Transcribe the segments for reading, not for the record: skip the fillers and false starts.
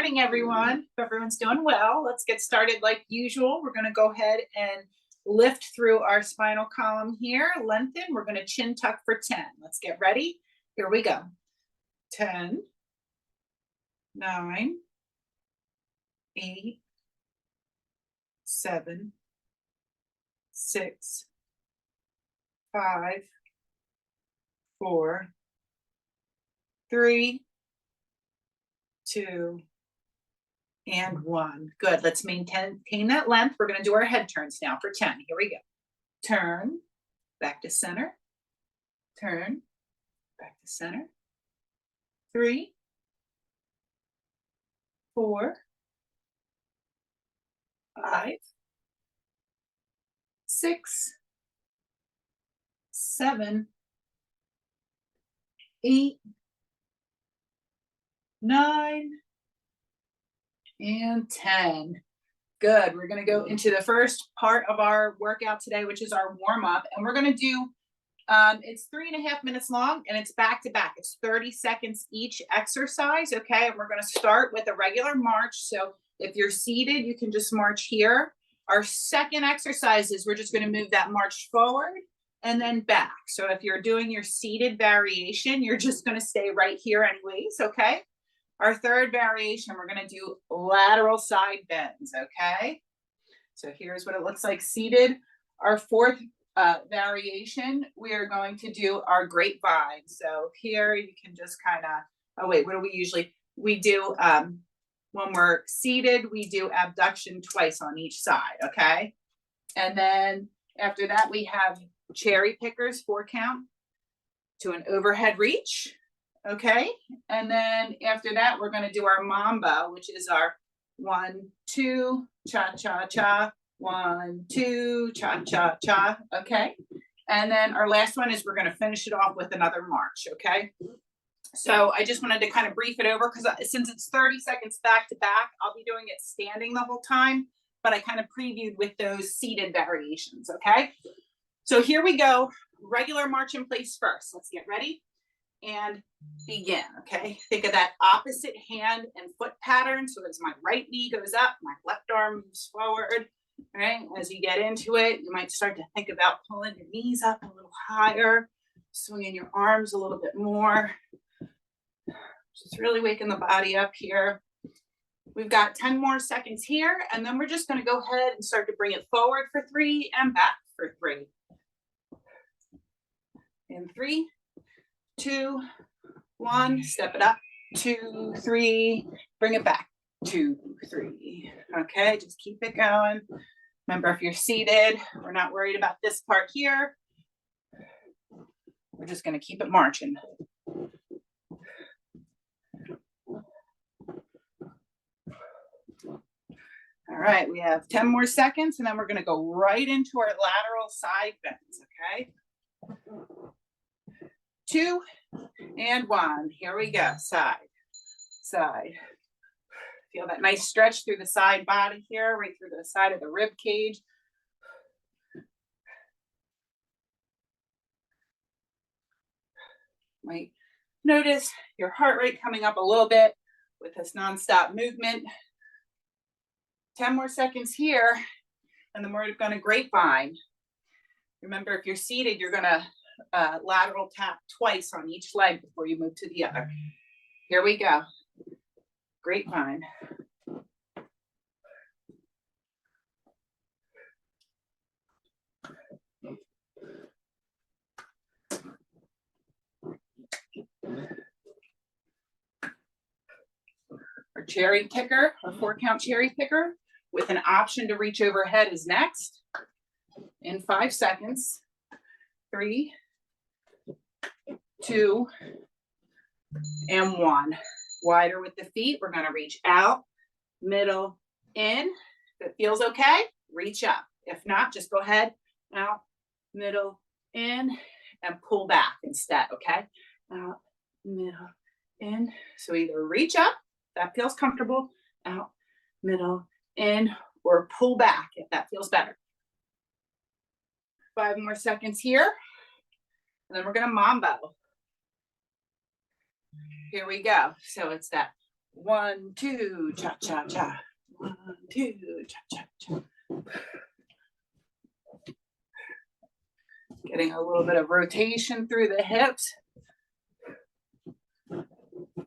morning, everyone. Hope everyone's doing well. Let's get started like usual. We're going to go ahead and lift through our spinal column here. Lengthen. We're going to chin tuck for 10. Let's get ready. Here we go. 10, 9, 8, 7, 6, 5, 4, 3, 2, and 1. Good. Let's maintain that length. We're going to do our head turns now for 10. Here we go. Turn, back to center. Turn, back to center. 3, 4, 5, 6, 7, 8, 9, and 10. Good. We're going to go into the first part of our workout today, which is our warm up. And we're going to do, it's 3.5 minutes long and it's back to back. It's 30 seconds each exercise. Okay. And we're going to start with a regular march. So if you're seated, you can just march here. Our second exercise is we're just going to move that march forward and then back. So if you're doing your seated variation, you're just going to stay right here anyways. Okay. Our third variation, we're going to do lateral side bends, okay? So here's what it looks like seated. Our fourth variation, we are going to do our grapevine. So here you can just kind of, oh wait, what do we usually, we do, when we're seated, we do abduction twice on each side, okay? And then after that, we have cherry pickers, 4 count to an overhead reach. Okay, and then after that, we're going to do our mamba, which is our 1, 2, cha, cha, cha, 1, 2, cha, cha, cha. Okay, and then our last one is we're going to finish it off with another march. Okay, so I just wanted to kind of brief it over because since it's 30 seconds back to back, I'll be doing it standing the whole time, but I kind of previewed with those seated variations. Okay, so here we go. Regular march in place first. Let's get ready and begin. Okay, think of that opposite hand and foot pattern. So as my right knee goes up, my left arm moves forward. All right, as you get into it, you might start to think about pulling your knees up a little higher, swinging your arms a little bit more, just really waking the body up here. We've got 10 more seconds here, and then we're just going to go ahead and start to bring it forward for 3 and back for 3 and 3, 2, 1, step it up, 2, 3, bring it back, 2, 3. Okay, just keep it going. Remember, if you're seated, we're not worried about this part here. We're just going to keep it marching. All right, we have 10 more seconds, and then we're going to go right into our lateral side bends, okay? 2 and 1. Here we go. Side, side. Feel that nice stretch through the side body here, right through the side of the rib cage. Might notice your heart rate coming up a little bit with this nonstop movement. 10 more seconds here, and then we're going to grapevine. Remember, if you're seated, you're going to lateral tap twice on each leg before you move to the other. Here we go. Grapevine. Our cherry picker, our 4 count cherry picker with an option to reach overhead is next. In 5 seconds. 3, 2, and 1. Wider with the feet. We're going to reach out, middle, in. If it feels okay, reach up. If not, just go ahead, out, middle, in, and pull back instead, okay? Out, middle, in. So either reach up, if that feels comfortable, out, middle, in, or pull back if that feels better. 5 more seconds here. And then we're going to mambo. Here we go. So it's that 1, 2, cha, cha, cha. 1, 2, cha, cha, cha. Getting a little bit of rotation through the hips. A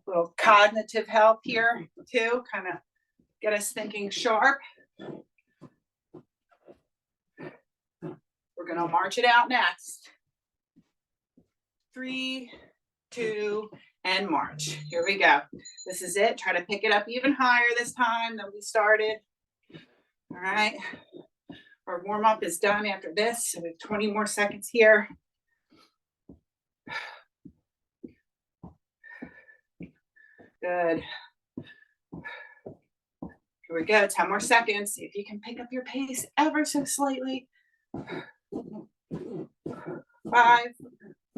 little cognitive help here too, kind of get us thinking sharp. We're gonna march it out next. 3, 2, and march. Here we go. This is it. Try to pick it up even higher this time than we started. All right. Our warm-up is done after this, so we have 20 more seconds here. Good. Here we go, 10 more seconds. See if you can pick up your pace ever so slightly. 5,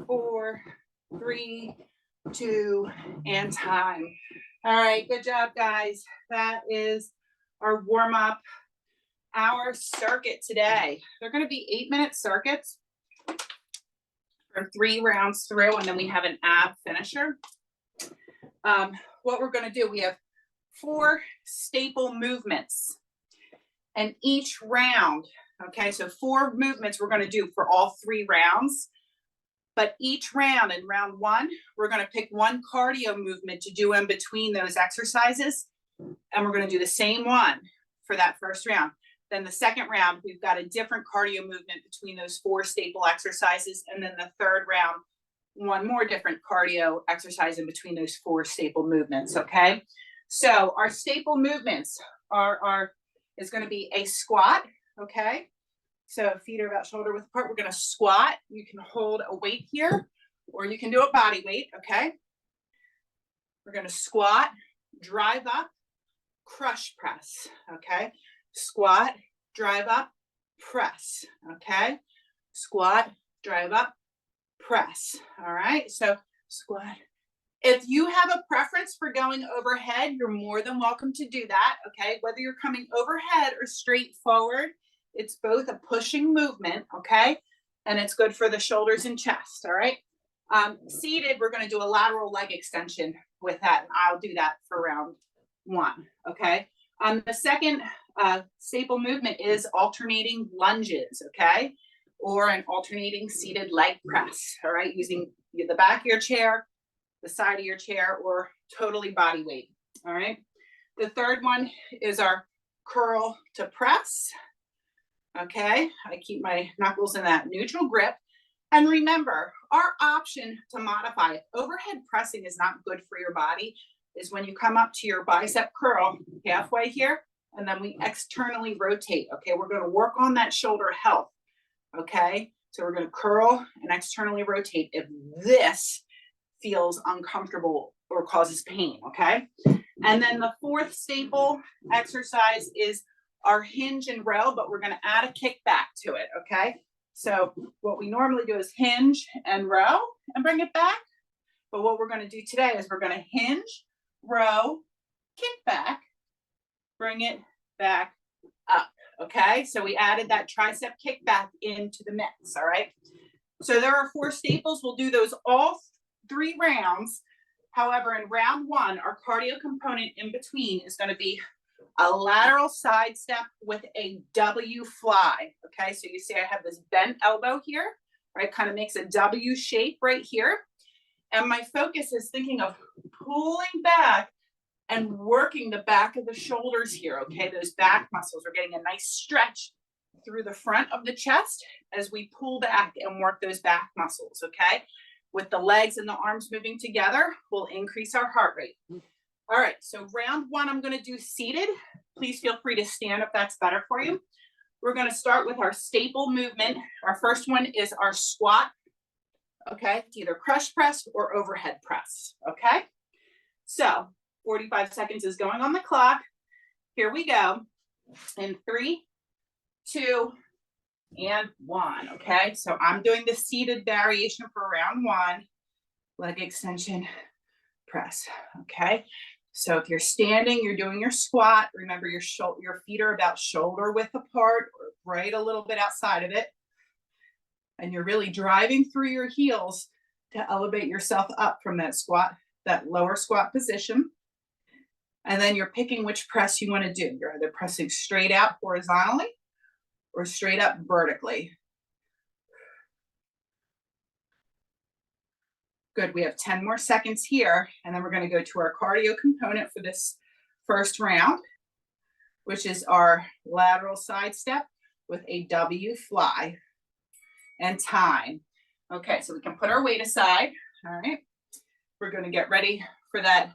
4, 3, 2, and time. All right, good job, guys. That is our warm-up, our circuit today. They're going to be 8-minute circuits for 3 rounds through, and then we have an ab finisher. What we're going to do, we have 4 staple movements, and each round, okay, so 4 movements we're going to do for all 3 rounds, but each round, in round 1, we're going to pick one cardio movement to do in between those exercises, and we're going to do the same one for that first round. Then the second round, we've got a different cardio movement between those 4 staple exercises, and then the third round, one more different cardio exercise in between those 4 staple movements, okay? So our staple movements is going to be a squat, okay? So feet are about shoulder width apart. We're going to squat. You can hold a weight here, or you can do a body weight, okay? We're going to squat, drive up, crush press, okay? Squat, drive up, press, okay? Squat, drive up, press. All right, so squat. If you have a preference for going overhead, you're more than welcome to do that, okay? Whether you're coming overhead or straight forward, it's both a pushing movement, okay? And it's good for the shoulders and chest, all right? Seated, we're gonna do a lateral leg extension with that, and I'll do that for round 1, okay? The second staple movement is alternating lunges, okay? Or an alternating seated leg press, all right? Using the back of your chair, the side of your chair, or totally body weight, all right? The third one is our curl to press, okay? I keep my knuckles in that neutral grip. And remember, our option to modify if overhead pressing is not good for your body is when you come up to your bicep curl halfway here, and then we externally rotate, okay? We're gonna work on that shoulder health, okay? So we're gonna curl and externally rotate if this feels uncomfortable or causes pain, okay? And then the 4th staple exercise is our hinge and row, but we're gonna add a kickback to it, okay? So what we normally do is hinge and row and bring it back. But what we're gonna do today is we're gonna hinge, row, kick back, bring it back up, okay? So we added that tricep kickback into the mix, all right? So there are 4 staples. We'll do those all 3 rounds. However, in round 1, our cardio component in between is going to be a lateral side step with a W fly, okay? So you see I have this bent elbow here, right? Kind of makes a W shape right here. And my focus is thinking of pulling back and working the back of the shoulders here, okay? Those back muscles are getting a nice stretch through the front of the chest as we pull back and work those back muscles, okay? With the legs and the arms moving together, we'll increase our heart rate. All right, so round 1, I'm gonna do seated. Please feel free to stand if that's better for you. We're gonna start with our staple movement. Our first one is our squat, okay? It's either crush press or overhead press, okay? So 45 seconds is going on the clock. Here we go. In 3, 2, and 1, okay? So I'm doing the seated variation for round 1, leg extension, press, okay? So if you're standing, you're doing your squat. Remember your feet are about shoulder width apart or right a little bit outside of it. And you're really driving through your heels to elevate yourself up from that squat, that lower squat position. And then you're picking which press you want to do. You're either pressing straight out horizontally or straight up vertically. Good, we have 10 more seconds here, and then we're gonna go to our cardio component for this first round, which is our lateral side step with a W fly and time. Okay, so we can put our weight aside, all right? We're gonna get ready for that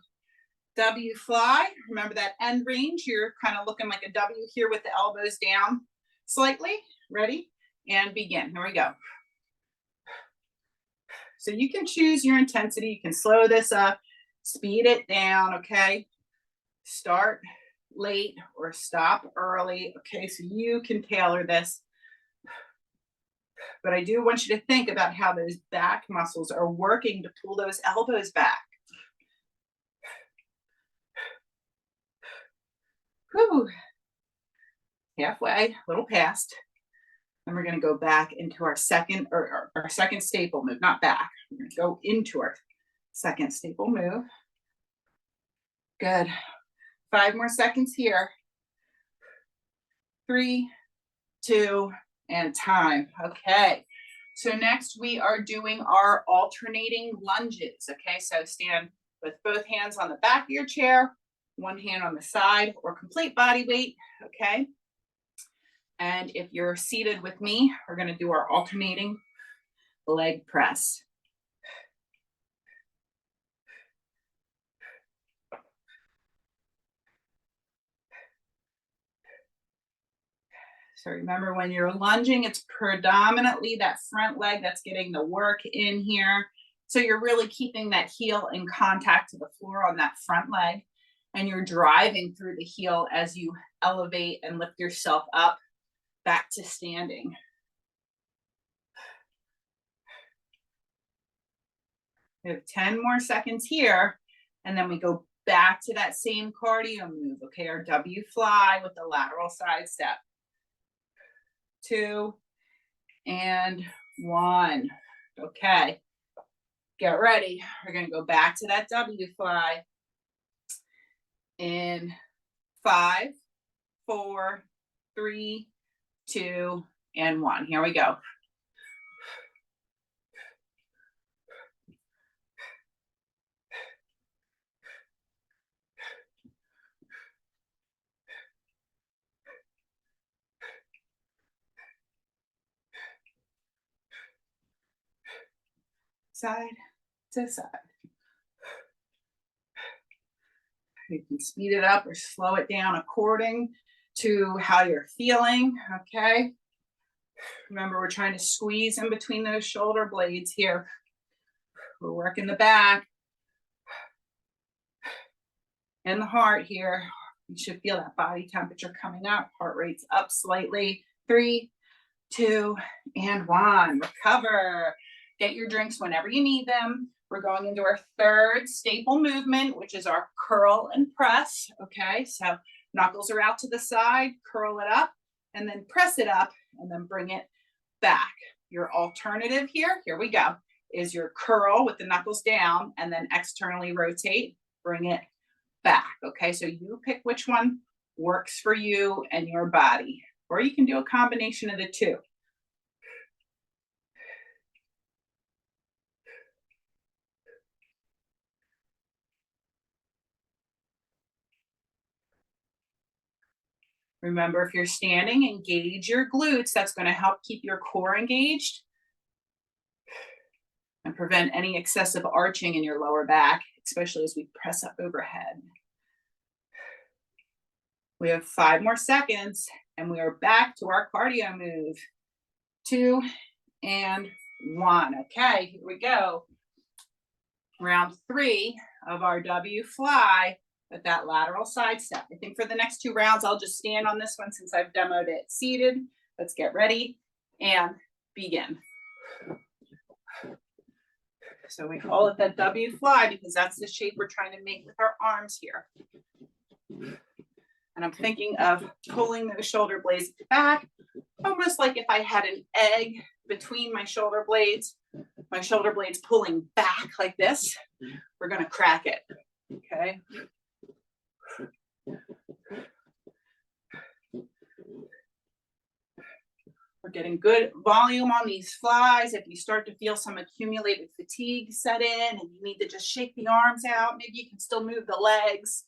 W fly. Remember that end range, you're kind of looking like a W here with the elbows down slightly. Ready? And begin, here we go. So you can choose your intensity. You can slow this up, speed it down, okay? Start late or stop early, okay? So you can tailor this. But I do want you to think about how those back muscles are working to pull those elbows back. Whew. Halfway, a little past. And we're going to go back into our second staple move, not back. We're going to go into our second staple move. Good. 5 more seconds here. 3, 2, and time. Okay. So next we are doing our alternating lunges. Okay. So stand with both hands on the back of your chair, one hand on the side, or complete body weight. Okay. And if you're seated with me, we're going to do our alternating leg press. So remember, when you're lunging, it's predominantly that front leg that's getting the work in here. So you're really keeping that heel in contact to the floor on that front leg, and you're driving through the heel as you elevate and lift yourself up back to standing. We have 10 more seconds here, and then we go back to that same cardio move. Okay, our W fly with the lateral side step. 2 and 1. Okay, get ready. We're going to go back to that W fly in 5, 4, 3, 2, and 1. Here we go. Side to side. You can speed it up or slow it down according to how you're feeling, okay? Remember, we're trying to squeeze in between those shoulder blades here. We're working the back and the heart here. You should feel that body temperature coming up, heart rate's up slightly. 3, 2, and 1. Recover. Get your drinks whenever you need them. We're going into our third staple movement, which is our curl and press. Okay, so knuckles are out to the side, curl it up, and then press it up, and then bring it back. Your alternative here we go, is your curl with the knuckles down, and then externally rotate, bring it back. Okay, so you pick which one works for you and your body, or you can do a combination of the two. Remember, if you're standing, engage your glutes. That's going to help keep your core engaged and prevent any excessive arching in your lower back, especially as we press up overhead. We have 5 more seconds, and we are back to our cardio move. 2 and 1. Okay, here we go. Round 3 of our W fly with that lateral side step. I think for the next 2 rounds, I'll just stand on this one since I've demoed it seated. Let's get ready and begin. So we call it that W fly because that's the shape we're trying to make with our arms here. And I'm thinking of pulling the shoulder blades back, almost like if I had an egg between my shoulder blades pulling back like this. We're going to crack it. Okay. We're getting good volume on these flies. If you start to feel some accumulated fatigue set in and you need to just shake the arms out, maybe you can still move the legs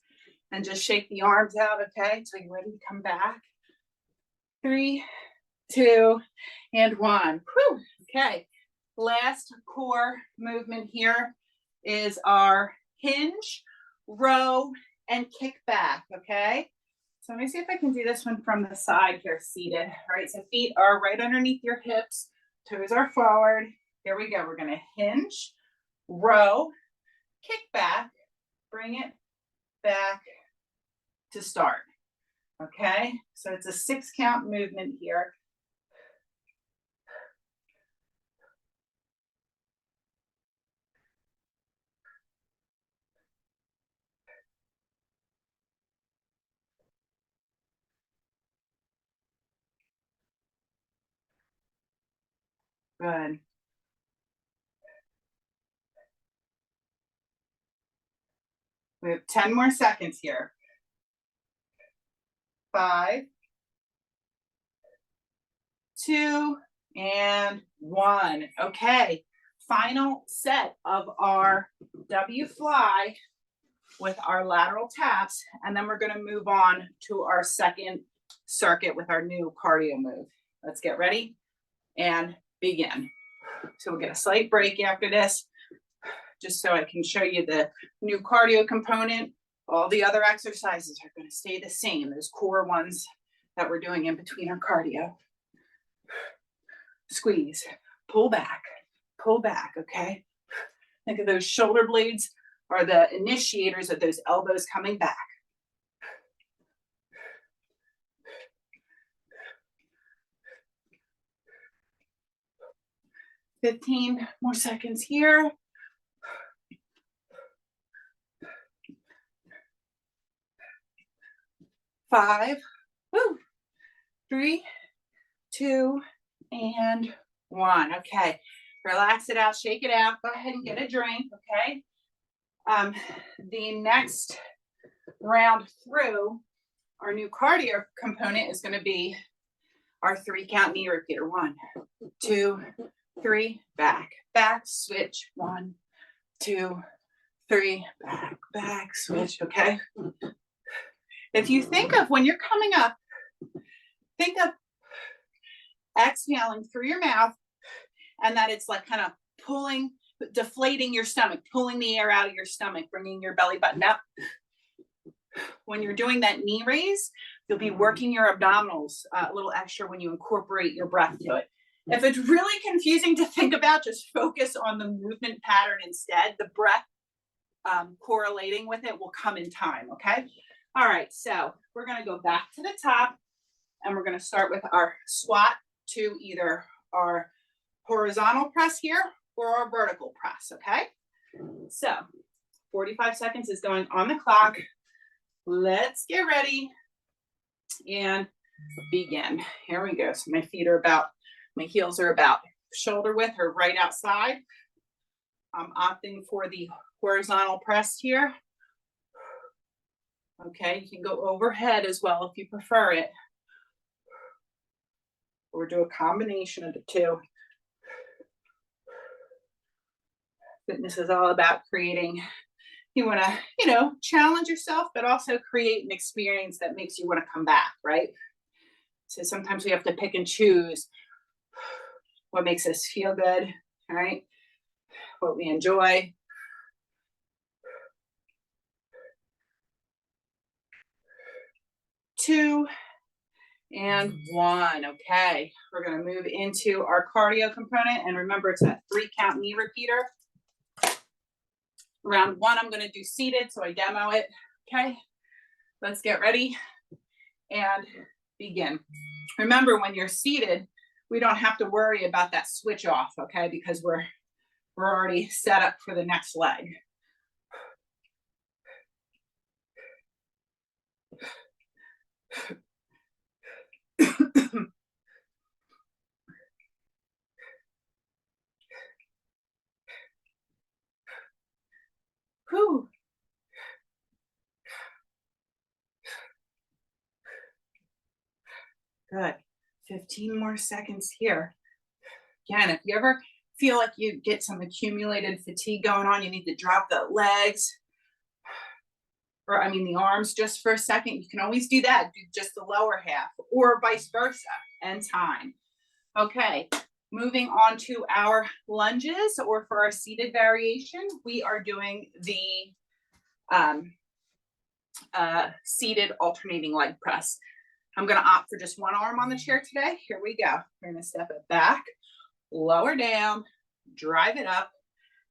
and just shake the arms out, okay? Until you're ready to come back. 3, 2, and 1. Whew. Okay, last core movement here is our hinge, row, and kick back, okay? So let me see if I can do this one from the side here, seated. All right, so feet are right underneath your hips, toes are forward. Here we go, we're gonna hinge, row, kick back, bring it back to start, okay? So it's a 6 count movement here. Good. We have 10 more seconds here. 5, 2, and 1. Okay, final set of our W fly with our lateral taps, and then we're going to move on to our second circuit with our new cardio move. Let's get ready and begin. So we'll get a slight break after this, just so I can show you the new cardio component. All the other exercises are going to stay the same, those core ones that we're doing in between our cardio. Squeeze, pull back, okay? Think of those shoulder blades are the initiators of those elbows coming back. 15 more seconds here. 5, 3, 2, and 1. Okay, relax it out, shake it out. Go ahead and get a drink, okay? The next round through, our new cardio component is going to be our 3 count knee repeater. 1, 2, 3, back, switch. 1, 2, 3, back, switch, okay? If you think of when you're coming up, think of exhaling through your mouth and that it's like kind of pulling, deflating your stomach, pulling the air out of your stomach, bringing your belly button up. When you're doing that knee raise, you'll be working your abdominals a little extra when you incorporate your breath to it. If it's really confusing to think about, just focus on the movement pattern instead. The breath correlating with it will come in time, okay? All right, so we're gonna go back to the top and we're gonna start with our squat to either our horizontal press here or our vertical press, okay? So 45 seconds is going on the clock. Let's get ready and begin. Here we go. So my feet are about, my heels are about shoulder width or right outside. I'm opting for the horizontal press here. Okay, you can go overhead as well if you prefer it. Or do a combination of the two. Fitness is all about creating, you want to, challenge yourself, but also create an experience that makes you want to come back, right? So sometimes we have to pick and choose what makes us feel good, all right? What we enjoy. Two and one. Okay, we're going to move into our cardio component, and remember it's that 3 count knee repeater. Round 1 I'm going to do seated, so I demo it. Okay, let's get ready and begin. Remember, when you're seated, we don't have to worry about that switch off, okay, because we're already set up for the next leg. Whew. Good. 15 more seconds here. Again, if you ever feel like you get some accumulated fatigue going on, you need to drop the legs, or I mean the arms just for a second. You can always do that, do just the lower half, or vice versa, and time. Okay, moving on to our lunges, or for our seated variation, we are doing the seated alternating leg press. I'm gonna opt for just one arm on the chair today. Here we go. We're gonna step it back, lower down, drive it up,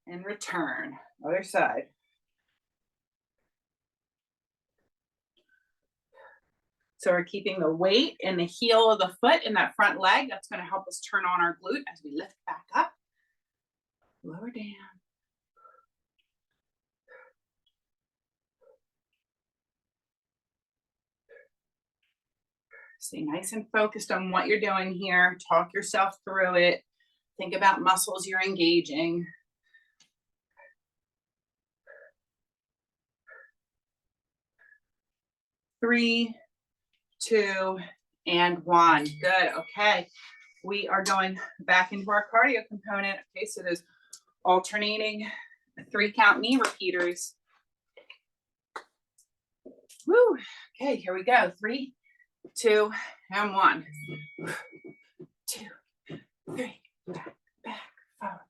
and return. Other side. So we're keeping the weight in the heel of the foot in that front leg. That's going to help us turn on our glute as we lift back up. Lower down. Stay nice and focused on what you're doing here. Talk yourself through it. Think about muscles you're engaging. Three, two, and one. Good. Okay. We are going back into our cardio component. Okay, so there's alternating 3-count knee repeaters. Woo. Okay, here we go. 3, 2, and 1. 2, 3, back, forward.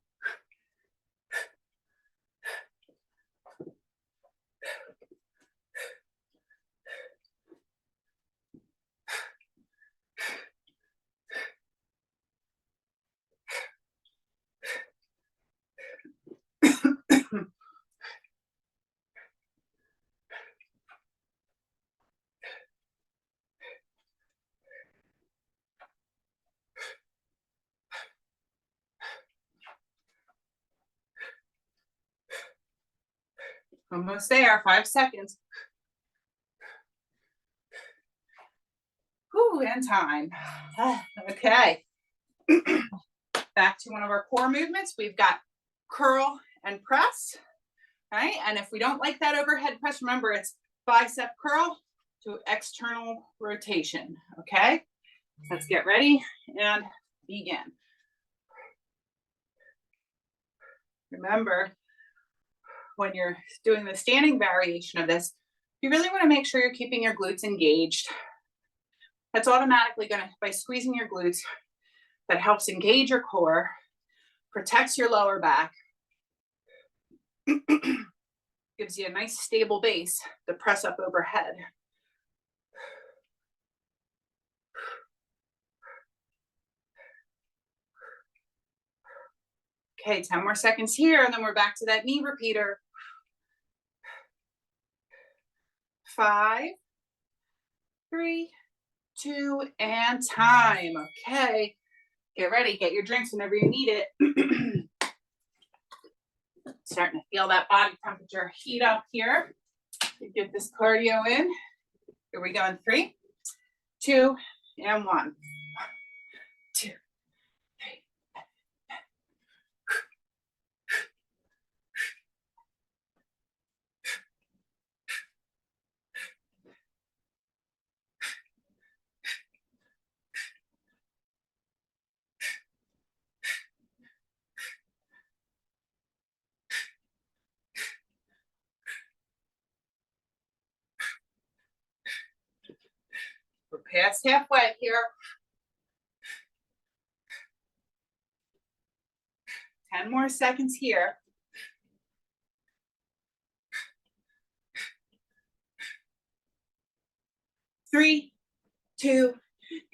Almost there, 5 seconds. Whew, and time. Okay. Back to one of our core movements. We've got curl and press. Right? And if we don't like that overhead press, remember it's bicep curl to external rotation. Okay. Let's get ready and begin. Remember, when you're doing the standing variation of this, you really want to make sure you're keeping your glutes engaged. That's automatically going to, by squeezing your glutes, that helps engage your core, protects your lower back, gives you a nice stable base to press up overhead. Okay, 10 more seconds here, and then we're back to that knee repeater. 5, 3, 2, and time. Okay, get ready, get your drinks whenever you need it. Starting to feel that body temperature heat up here. Get this cardio in. Here we go in 3, 2, and 1. 2, 3. We're past halfway here. 10 more seconds here. 3, 2,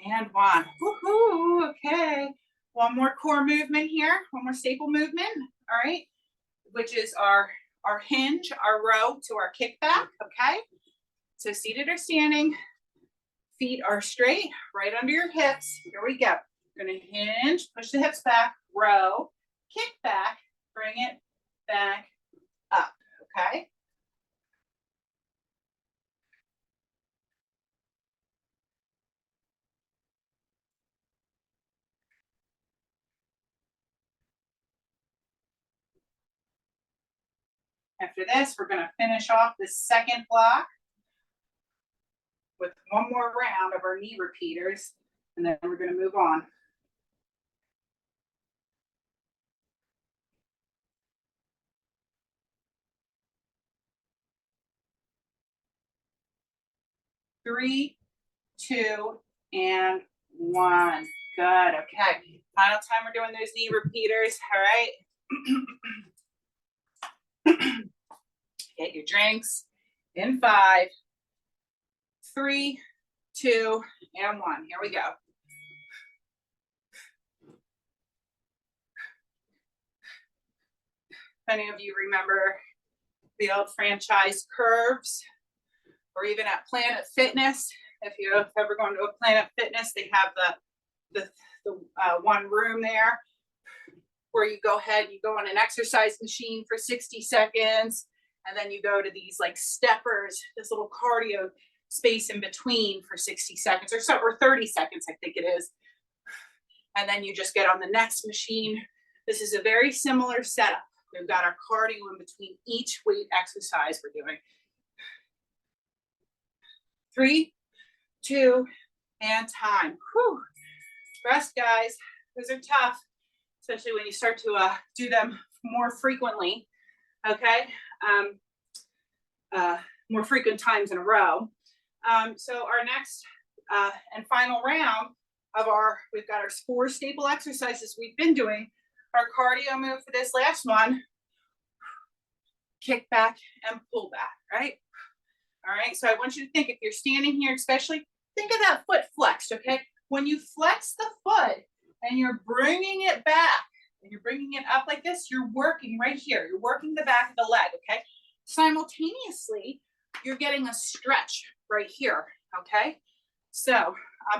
and 1. Woohoo! Okay. One more core movement here. One more staple movement. All right. Which is our hinge, our row to our kickback. Okay. So seated or standing, feet are straight, right under your hips. Here we go. We're going to hinge, push the hips back, row, kick back, bring it back up. Okay. After this, we're going to finish off the second block with one more round of our knee repeaters. and then we're going to move on. Three, two, and one. Good. Okay. Final time we're doing those knee repeaters. All right. Get your drinks in 5, 3, 2, and 1. Here we go. If any of you remember the old franchise curves, or even at Planet Fitness, if you've ever gone to a Planet Fitness, they have the one room there where you go ahead, you go on an exercise machine for 60 seconds, and then you go to these like steppers, this little cardio space in between for 60 seconds or so, or 30 seconds, I think it is. And then you just get on the next machine. This is a very similar setup. We've got our cardio in between each weight exercise we're doing. 3, 2, and time. Whew. Rest, guys. Those are tough, especially when you start to do them more frequently. Okay, more frequent times in a row. So our next and final round of we've got our 4 staple exercises we've been doing. Our cardio move for this last one, kick back and pull back, right? All right, so I want you to think, if you're standing here especially, think of that foot flexed, okay? When you flex the foot and you're bringing it back, and you're bringing it up like this, you're working right here. You're working the back of the leg, okay? Simultaneously, you're getting a stretch right here, okay? So,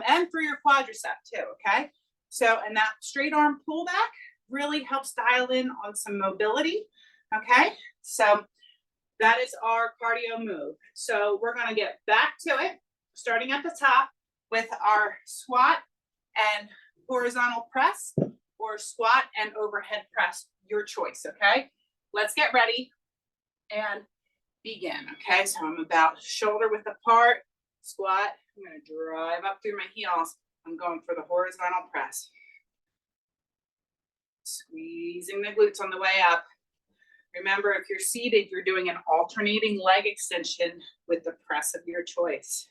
and through your quadricep too, okay? So, and that straight arm pullback really helps dial in on some mobility, okay? So that is our cardio move. So we're gonna get back to it, starting at the top with our squat and horizontal press, or squat and overhead press, your choice, okay? Let's get ready and begin, okay? So I'm about shoulder width apart, squat. I'm gonna drive up through my heels. I'm going for the horizontal press. Squeezing the glutes on the way up. Remember, if you're seated, you're doing an alternating leg extension with the press of your choice.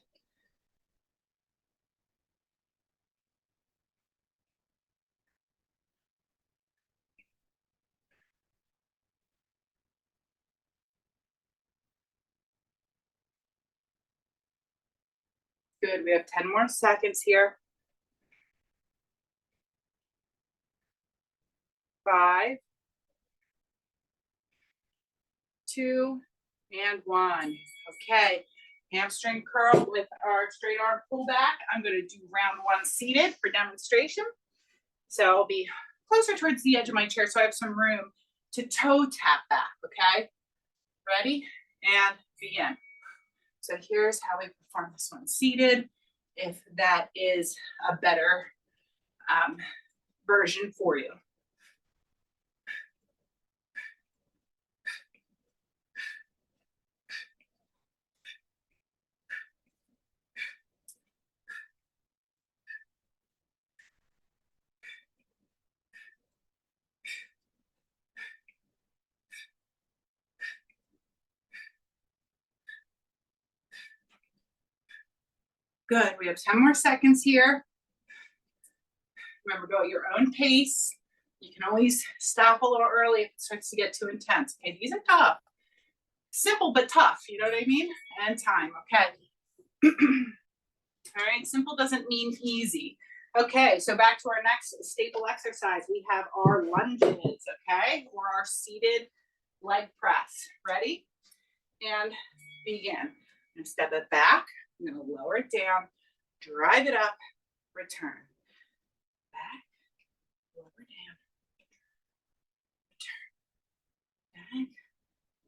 Good, we have 10 more seconds here. 5, 2, and 1. Okay, hamstring curl with our straight arm pull back. I'm going to do round 1 seated for demonstration. So I'll be closer towards the edge of my chair so I have some room to toe tap back, okay? Ready? And begin. So here's how we perform this one seated, if that is a better version for you. Good, we have 10 more seconds here. Remember, go at your own pace. You can always stop a little early if it starts to get too intense. Okay, these are tough. Simple but tough, you know what I mean? And time, okay. All right, simple doesn't mean easy. Okay, so back to our next staple exercise. We have our lunges, okay? Or our seated leg press. Ready? And begin. I'm gonna step it back. I'm gonna lower it down, drive it up, return. Back, lower down, return. Back,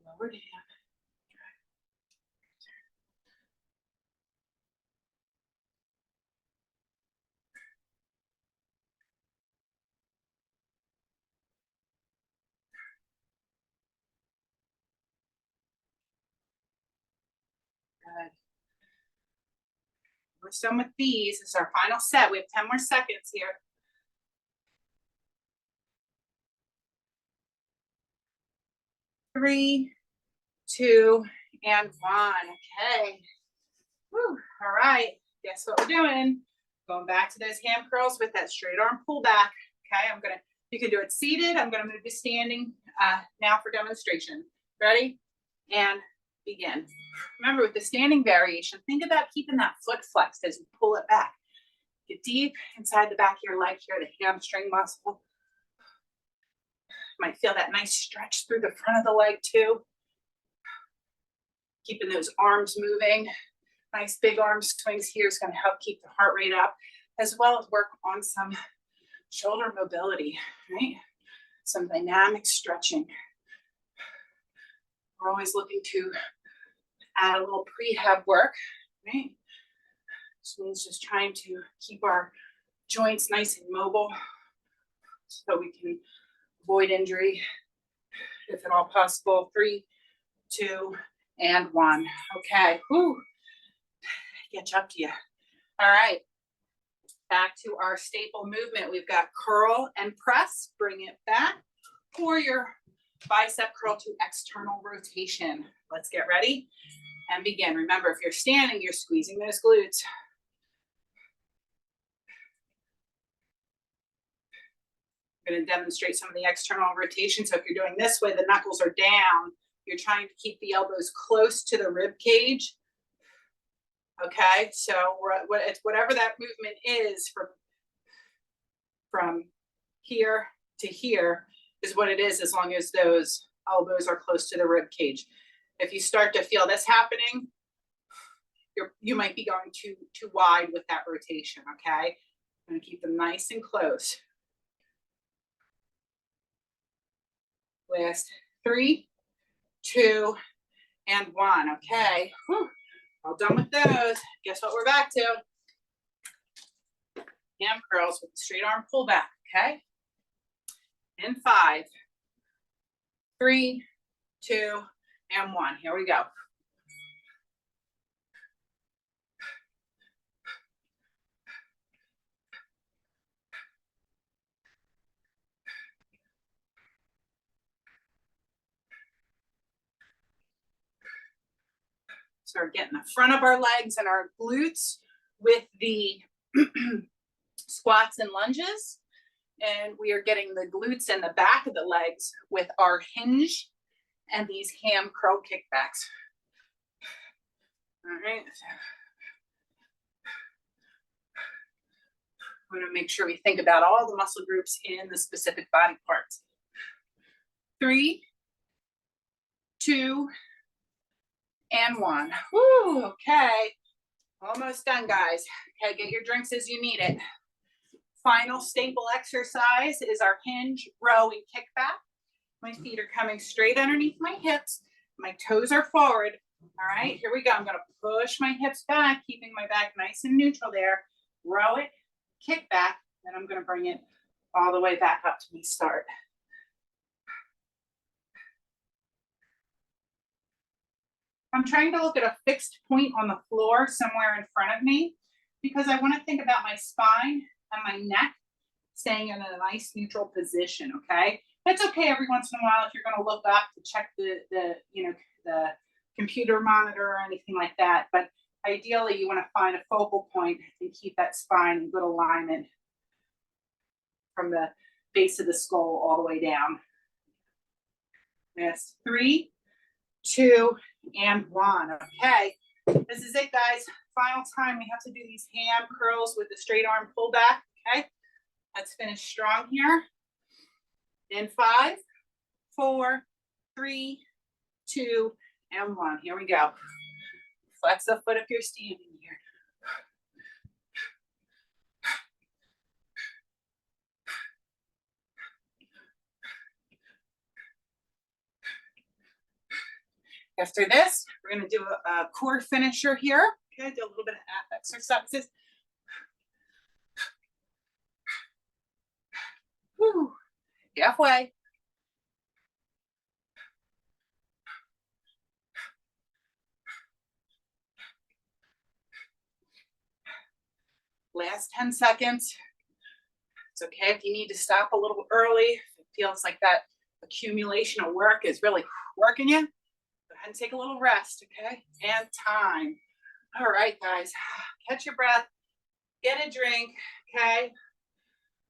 lower down, drive, return. Good. Almost done with these. This is our final set. We have 10 more seconds here. 3, 2, and 1. Okay. Whew. All right. Guess what we're doing? Going back to those ham curls with that straight arm pull back. Okay. You can do it seated. I'm going to move to standing now for demonstration. Ready? And begin. Remember, with the standing variation, think about keeping that foot flexed as you pull it back. Get deep inside the back of your leg here, the hamstring muscle. You might feel that nice stretch through the front of the leg too. Keeping those arms moving. Nice big arm swings here is going to help keep the heart rate up, as well as work on some shoulder mobility, right? Some dynamic stretching. We're always looking to add a little prehab work, right? This means just trying to keep our joints nice and mobile so we can avoid injury if at all possible. 3, 2, and 1. Okay. Whew. Catch up to you. All right. Back to our staple movement. We've got curl and press. Bring it back for your bicep curl to external rotation. Let's get ready and begin. Remember, if you're standing, you're squeezing those glutes. I'm going to demonstrate some of the external rotation. So if you're doing this way, the knuckles are down. You're trying to keep the elbows close to the rib cage. Okay, so it's whatever that movement is from here to here is what it is, as long as those elbows are close to the rib cage. If you start to feel this happening, you might be going too wide with that rotation. Okay, I'm going to keep them nice and close. Last 3, 2, and 1. Okay. Whew. All done with those. Guess what we're back to? Ham curls with straight arm pull back. Okay. In 5, 3, 2, and 1. Here we go. So we're getting the front of our legs and our glutes with the squats and lunges. And we are getting the glutes and the back of the legs with our hinge and these ham curl kickbacks. All right. I'm going to make sure we think about all the muscle groups in the specific body parts. 3, 2, and 1. Woo, okay. Almost done, guys. Okay, get your drinks as you need it. Final staple exercise is our hinge, row, and kickback. My feet are coming straight underneath my hips. My toes are forward. All right, here we go. I'm going to push my hips back, keeping my back nice and neutral there. Row it, kick back, then I'm going to bring it all the way back up to my start. I'm trying to look at a fixed point on the floor somewhere in front of me because I want to think about my spine and my neck staying in a nice neutral position, okay? That's okay every once in a while if you're going to look up to check the computer monitor or anything like that, but ideally you want to find a focal point and keep that spine in good alignment from the base of the skull all the way down. Yes, 3, 2, and 1. Okay, this is it, guys. Final time. We have to do these ham curls with the straight arm pull back. Okay, let's finish strong here. In 5, 4, 3, 2, and 1. Here we go. Flex the foot if you're standing here. After this, we're going to do a core finisher here. Okay, do a little bit of ab exercises. Whew. Halfway. Last 10 seconds. It's okay if you need to stop a little early. If it feels like that accumulation of work is really working you, go ahead and take a little rest, okay? And time. All right, guys, catch your breath, get a drink, okay?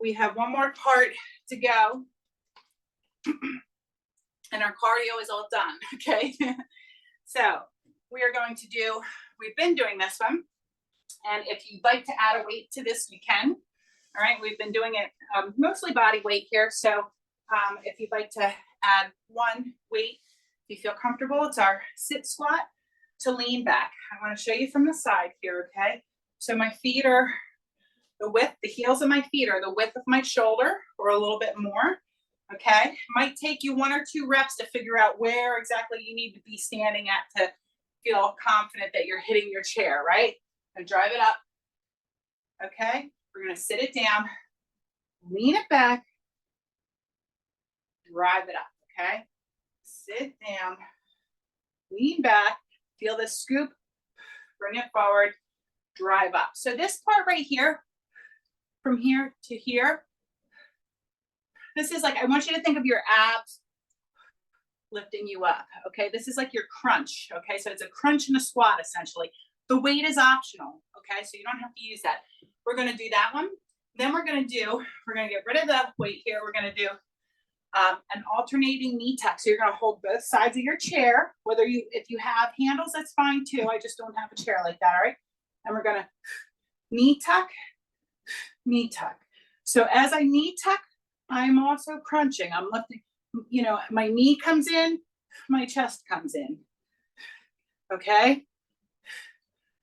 We have one more part to go. And our cardio is all done, okay? So we are going to do, we've been doing this one. And if you'd like to add a weight to this, you can. All right, we've been doing it mostly body weight here. So if you'd like to add one weight, if you feel comfortable, it's our sit squat to lean back. I want to show you from the side here, okay? So my feet are the heels of my feet are the width of my shoulder or a little bit more, okay? Might take you 1 or 2 reps to figure out where exactly you need to be standing at to feel confident that you're hitting your chair, right? And drive it up, okay? We're gonna sit it down, lean it back, drive it up, okay? Sit down, lean back, feel the scoop, bring it forward, drive up. So this part right here, from here to here, this is like, I want you to think of your abs lifting you up, okay? This is like your crunch, okay? So it's a crunch and a squat, essentially. The weight is optional, okay? So you don't have to use that. We're gonna do that one. Then we're gonna get rid of the weight here. We're gonna do an alternating knee tuck. So you're gonna hold both sides of your chair. If you have handles, that's fine too. I just don't have a chair like that, all right? And we're gonna knee tuck, knee tuck. So as I knee tuck, I'm also crunching. I'm lifting, you know, my knee comes in, my chest comes in, okay?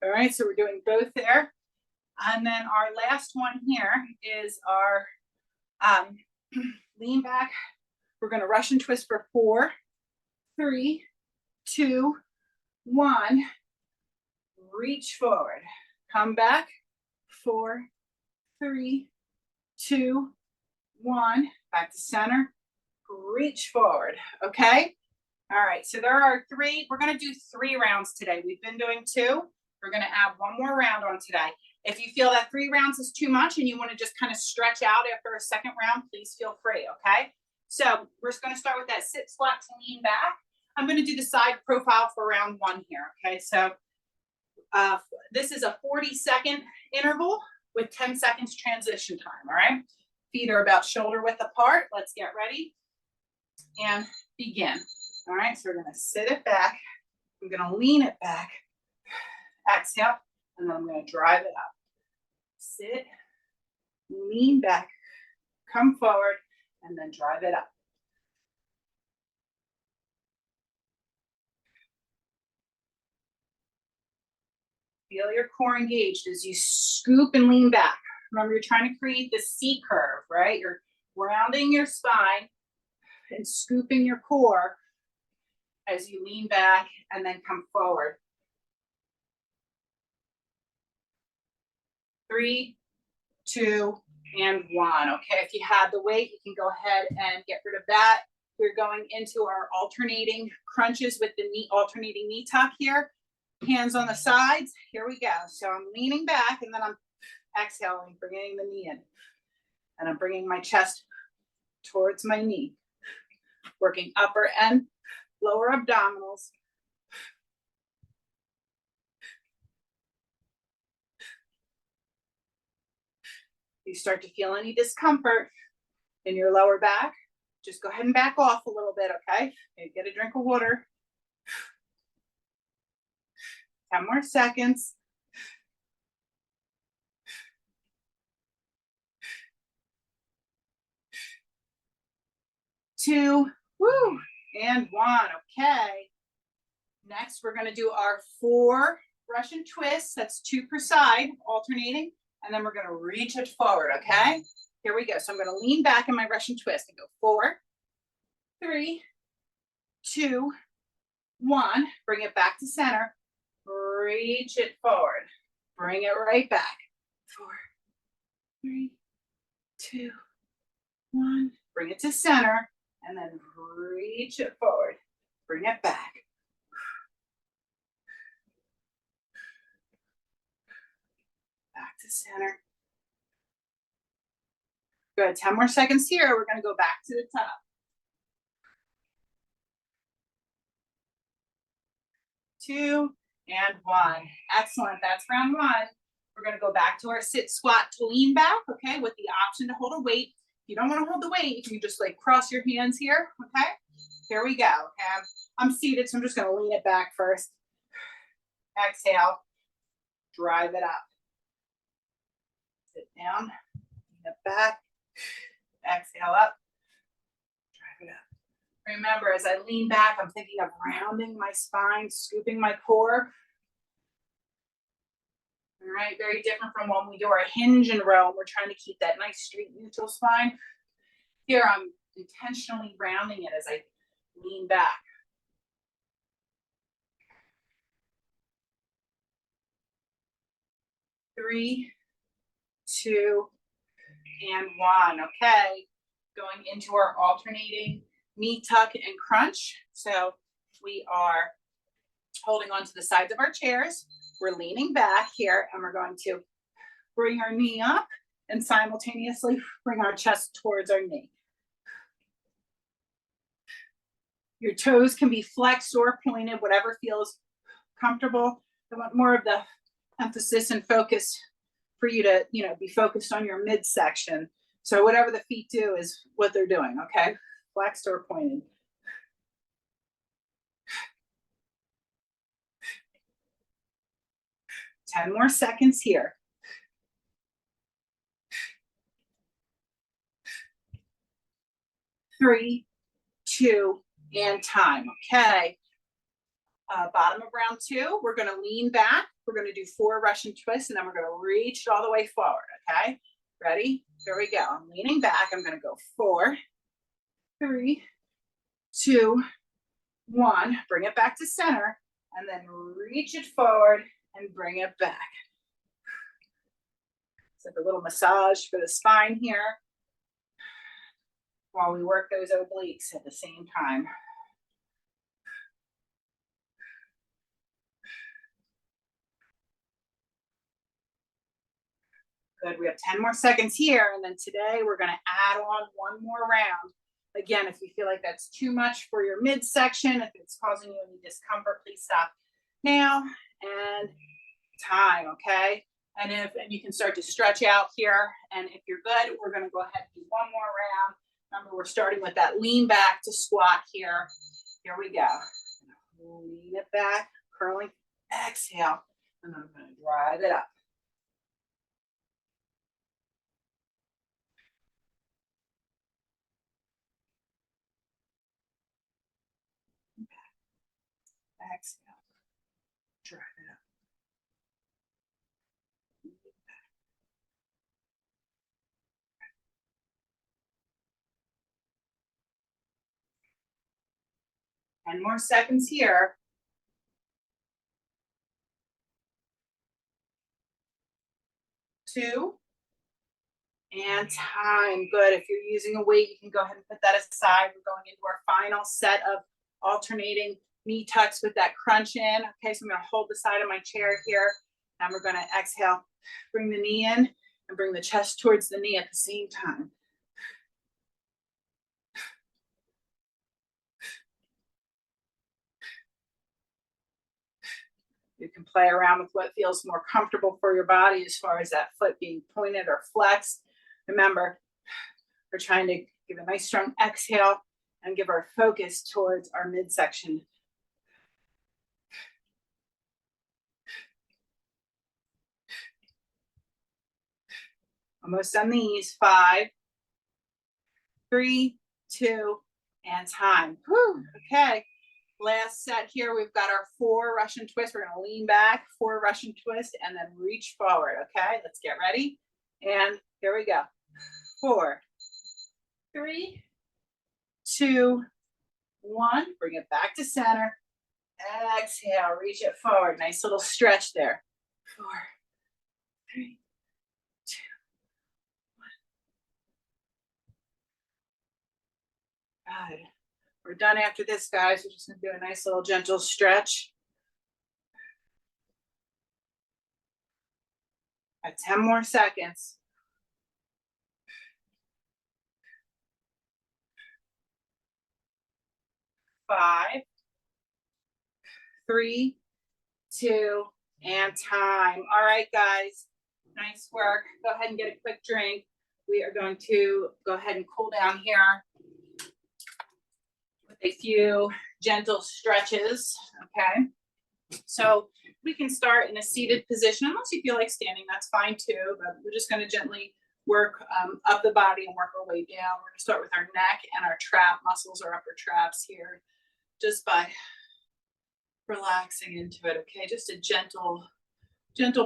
All right, so we're doing both there. And then our last one here is our lean back. We're gonna Russian twist for 4, 3, 2, 1. Reach forward, come back, 4, 3, 2, 1. Back to center, reach forward, okay? All right, so there are 3, we're gonna do 3 rounds today. We've been doing 2. We're gonna add 1 more round on today. If you feel that 3 rounds is too much and you wanna just kind of stretch out after a second round, please feel free, okay? So we're just gonna start with that sit squat to lean back. I'm gonna do the side profile for round 1 here, okay? So this is a 40-second interval with 10 seconds transition time, all right? Feet are about shoulder width apart. Let's get ready and begin. All right, so we're gonna sit it back. I'm gonna lean it back. Exhale, and then I'm gonna drive it up. Sit, lean back, come forward, and then drive it up. Feel your core engaged as you scoop and lean back. Remember, you're trying to create this C curve, right? You're rounding your spine and scooping your core as you lean back and then come forward. 3, 2, and 1. Okay, if you have the weight, you can go ahead and get rid of that. We're going into our alternating crunches with the alternating knee tuck here. Hands on the sides. Here we go. So I'm leaning back and then I'm exhaling, bringing the knee in. And I'm bringing my chest towards my knee. Working upper and lower abdominals. You start to feel any discomfort in your lower back, just go ahead and back off a little bit, okay? Get a drink of water. 10 more seconds. 2, woo, and 1, okay. Next, we're gonna do our 4 Russian twists. That's 2 per side, alternating. And then we're gonna reach it forward, okay? Here we go. So I'm gonna lean back in my Russian twist and go 4, 3, 2, 1. Bring it back to center. Reach it forward. Bring it right back. 4, 3, 2, 1. Bring it to center and then reach it forward. Bring it back. Back to center. Good, 10 more seconds here. We're gonna go back to the top. 2 and 1. Excellent, that's round 1. We're gonna go back to our sit squat to lean back, okay, with the option to hold a weight. If you don't wanna hold the weight, you can just like cross your hands here, okay? Here we go, okay? I'm seated, so I'm just gonna lean it back first. Exhale, drive it up. Sit down, lean it back, exhale up, drive it up. Remember, as I lean back, I'm thinking of rounding my spine, scooping my core. All right, very different from when we do our hinge and row. We're trying to keep that nice straight neutral spine. Here, I'm intentionally rounding it as I lean back. 3, 2, and 1. Okay, going into our alternating knee tuck and crunch. So we are holding on to the sides of our chairs. We're leaning back here, and we're going to bring our knee up and simultaneously bring our chest towards our knee. Your toes can be flexed or pointed, whatever feels comfortable. I want more of the emphasis and focus for you to, be focused on your midsection. So whatever the feet do is what they're doing, okay? Flexed or pointed. 10 more seconds here. 3, 2, and time, okay? Bottom of round 2, we're gonna lean back. We're gonna do 4 Russian twists, and then we're gonna reach it all the way forward, okay? Ready? Here we go. I'm leaning back. I'm gonna go 4, 3, 2, 1. Bring it back to center, and then reach it forward and bring it back. It's like a little massage for the spine here while we work those obliques at the same time. Good, we have 10 more seconds here, and then today we're gonna add on 1 more round. Again, if you feel like that's too much for your midsection, if it's causing you any discomfort, please stop now, and time, okay? And you can start to stretch out here, and if you're good, we're gonna go ahead and do 1 more round. Remember, we're starting with that lean back to squat here. Here we go. Lean it back, curling, exhale, and then I'm gonna drive it up. Exhale, drive it up. 10 more seconds here. 2, and time. Good. If you're using a weight, you can go ahead and put that aside. We're going into our final set of alternating knee tucks with that crunch in. Okay, so I'm going to hold the side of my chair here, and we're going to exhale, bring the knee in, and bring the chest towards the knee at the same time. You can play around with what feels more comfortable for your body as far as that foot being pointed or flexed. Remember, we're trying to give a nice strong exhale and give our focus towards our midsection. Almost on these. 5, 3, 2, and time. Whew. Okay. Last set here, we've got our 4 Russian twists. We're gonna lean back, 4 Russian twists, and then reach forward, okay? Let's get ready. And here we go. 4, 3, 2, 1. Bring it back to center. Exhale, reach it forward. Nice little stretch there. 4, 3, 2, 1. Good. We're done after this, guys. We're just gonna do a nice little gentle stretch. At 10 more seconds. 5, 3, 2, and time. All right, guys. Nice work. Go ahead and get a quick drink. We are going to go ahead and cool down here with a few gentle stretches. Okay. So we can start in a seated position. Unless you feel like standing, that's fine too. But we're just going to gently work up the body and work our way down. We're going to start with our neck and our trap muscles, our upper traps here, just by relaxing into it. Okay, just a gentle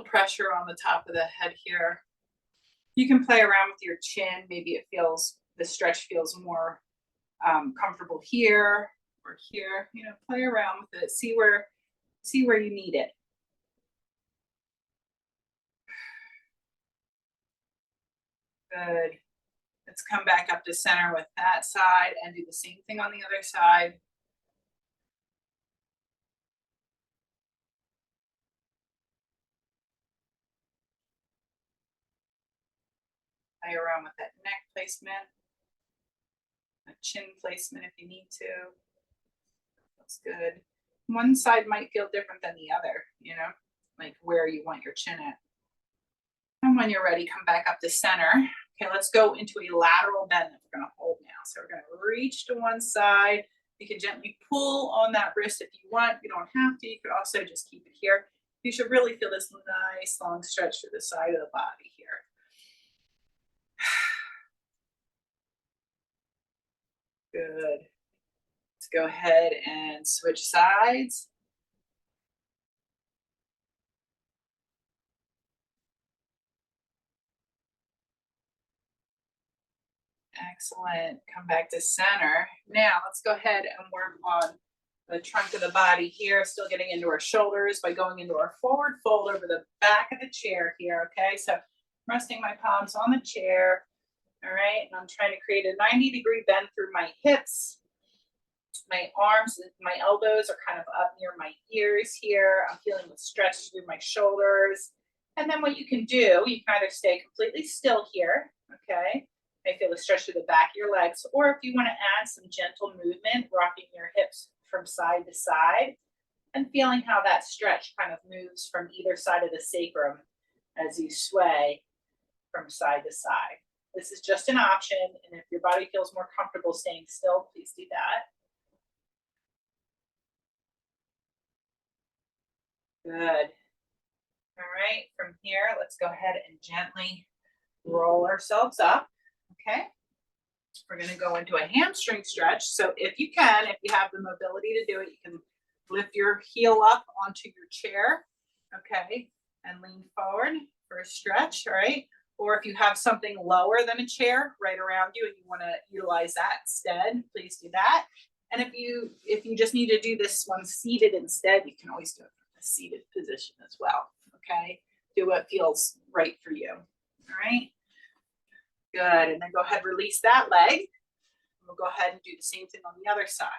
pressure on the top of the head here. You can play around with your chin. Maybe the stretch feels more comfortable here or here. You know, play around with it. See where you need it. Good. Let's come back up to center with that side and do the same thing on the other side. Play around with that neck placement, a chin placement if you need to. That's good. One side might feel different than the other, you know, like where you want your chin at. And when you're ready, come back up to center. Okay, let's go into a lateral bend that we're going to hold now. So we're going to reach to one side. You can gently pull on that wrist if you want. You don't have to. You could also just keep it here. You should really feel this nice long stretch through the side of the body here. Good. Let's go ahead and switch sides. Excellent. Come back to center. Now let's go ahead and work on the trunk of the body here, still getting into our shoulders by going into our forward fold over the back of the chair here. Okay, so resting my palms on the chair. All right, and I'm trying to create a 90-degree bend through my hips. My arms and my elbows are kind of up near my ears here. I'm feeling the stretch through my shoulders. And then what you can do, you can either stay completely still here, okay? I feel the stretch through the back of your legs, or if you want to add some gentle movement, rocking your hips from side to side and feeling how that stretch kind of moves from either side of the sacrum as you sway from side to side. This is just an option, and if your body feels more comfortable staying still, please do that. Good. All right, from here, let's go ahead and gently roll ourselves up, okay? We're gonna go into a hamstring stretch. So if you have the mobility to do it, you can lift your heel up onto your chair, okay? And lean forward for a stretch, all right? Or if you have something lower than a chair right around you and you wanna utilize that instead, please do that. And if you just need to do this one seated instead, you can always do it from a seated position as well, okay? Do what feels right for you, all right? Good, and then go ahead, release that leg. We'll go ahead and do the same thing on the other side.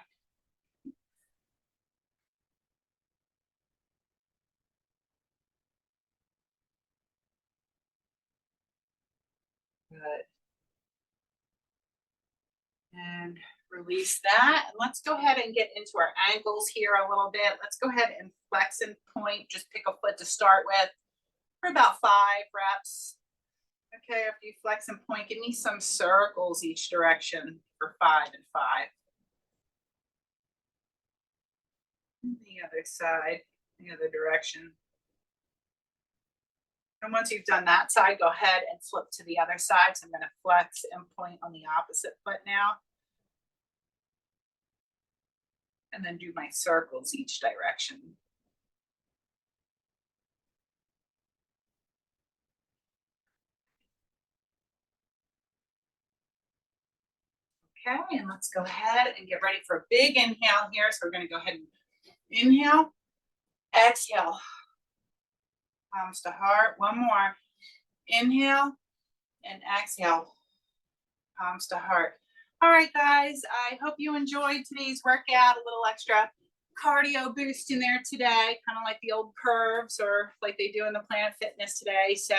Good. And release that. And let's go ahead and get into our ankles here a little bit. Let's go ahead and flex and point. Just pick a foot to start with for about 5 reps. Okay, after you flex and point, give me some circles each direction for 5 and 5. The other side, the other direction. And once you've done that side, go ahead and flip to the other side. So I'm going to flex and point on the opposite foot now. And then do my circles each direction. Okay, and let's go ahead and get ready for a big inhale here. So we're going to go ahead and inhale, exhale, palms to heart. One more. Inhale and exhale, palms to heart. All right, guys, I hope you enjoyed today's workout. A little extra cardio boost in there today, kind of like the old curves or like they do in the Planet Fitness today. So